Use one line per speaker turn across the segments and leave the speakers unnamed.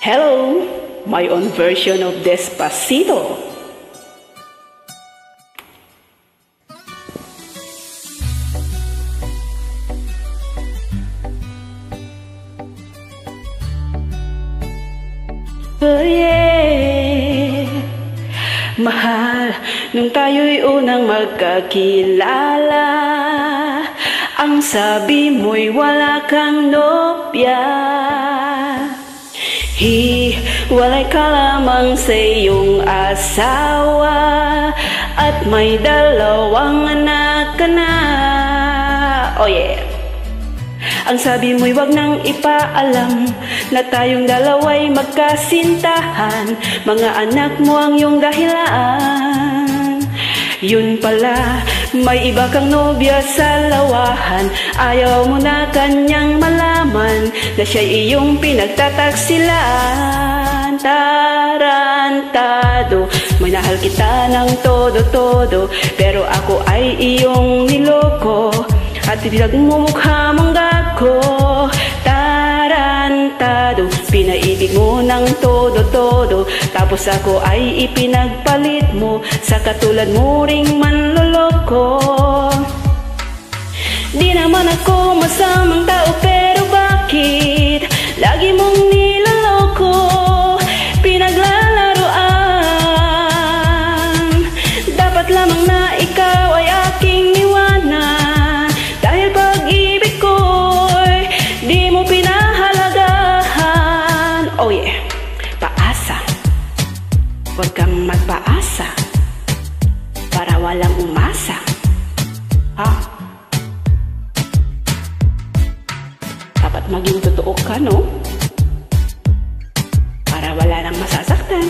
Hello, my own version of Despacito. Oh yeah, mahal, nung tayo'y unang magkakilala, ang sabi mo'y wala kang nobya. Hiwalay ka lamang sa iyong asawa at may dalawang anak ka na. Oh yeah. Ang sabi mo'y wag nang ipaalam na tayong dalawa'y magkasintahan. Mga anak mo ang iyong dahilan. Yun pala, may iba kang nobya sa lawahan. Ayaw mo na kanyang malaman na siya'y iyong pinagtataksilan. Tarantado, minahal kita ng todo-todo, pero ako ay iyong niloko at pinagmumukha mong gago. Tarantado, pinaibig mo ng todo-todo, tapos ako ay ipinagpalit mo sa katulad mo ring manloloko. Di naman ako masamang tao, pero bakit lagi mong niloloko? Pinaglalaroan, dapat lamang na ikaw ay aking iwanan. Dahil pag-ibig ko'y di mo pinahalagahan. Oh yeah, paasa, huwag kang magpaasa para walang umasa. Ha? Dapat maging totoo ka, no? Para wala nang masasaktan.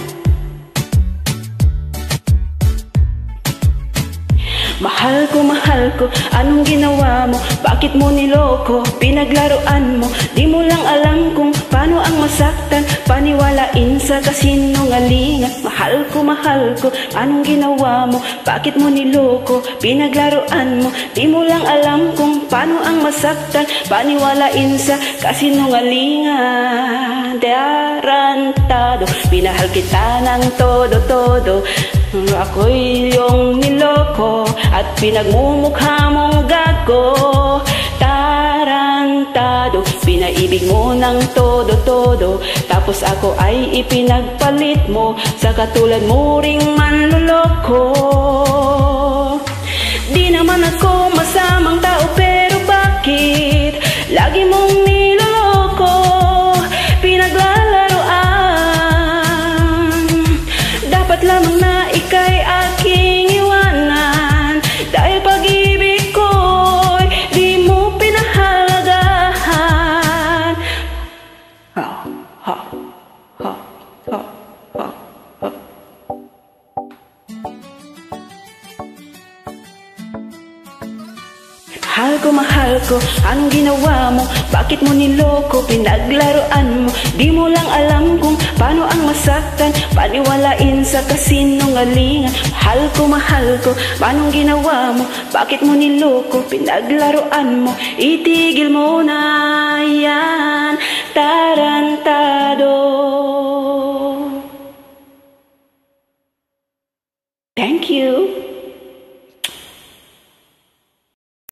Mahal ko, anong ginawa mo? Bakit mo niloko? Pinaglaruan mo, di mo lang alam kung paano ang masaktan. Paniwalain sa kasinungalingan. Mahal ko, anong ginawa mo? Bakit mo niloko? Pinaglaruan mo, di mo lang alam kung paano ang masaktan. Paniwalain sa kasinungalingan. Tarantado, pinahal kita ng todo-todo, ako'y iyong niloko at pinagmumukha mong gago. Tarantado, pinaibig mo ng todo-todo, tapos ako ay ipinagpalit mo sa katulad mo ring manloloko. Di naman ako masamang tao, pero bakit lagi mong niloloko? Pinaglalaroan, dapat lamang na ika'y aking iwanan. Dahil pag-ibig ko'y di mo pinahalagahan. Ha, ha, ha, ha, ha, ha. Mahal ko, anong ginawa mo? Bakit mo niloko? Pinaglaruan mo, di mo lang alam kung paano ang masaktan. Paniwalain sa kasinungalingan. Mahal ko, anong ginawa mo? Bakit mo niloko? Pinaglaruan mo, itigil mo na yan. Tarantado.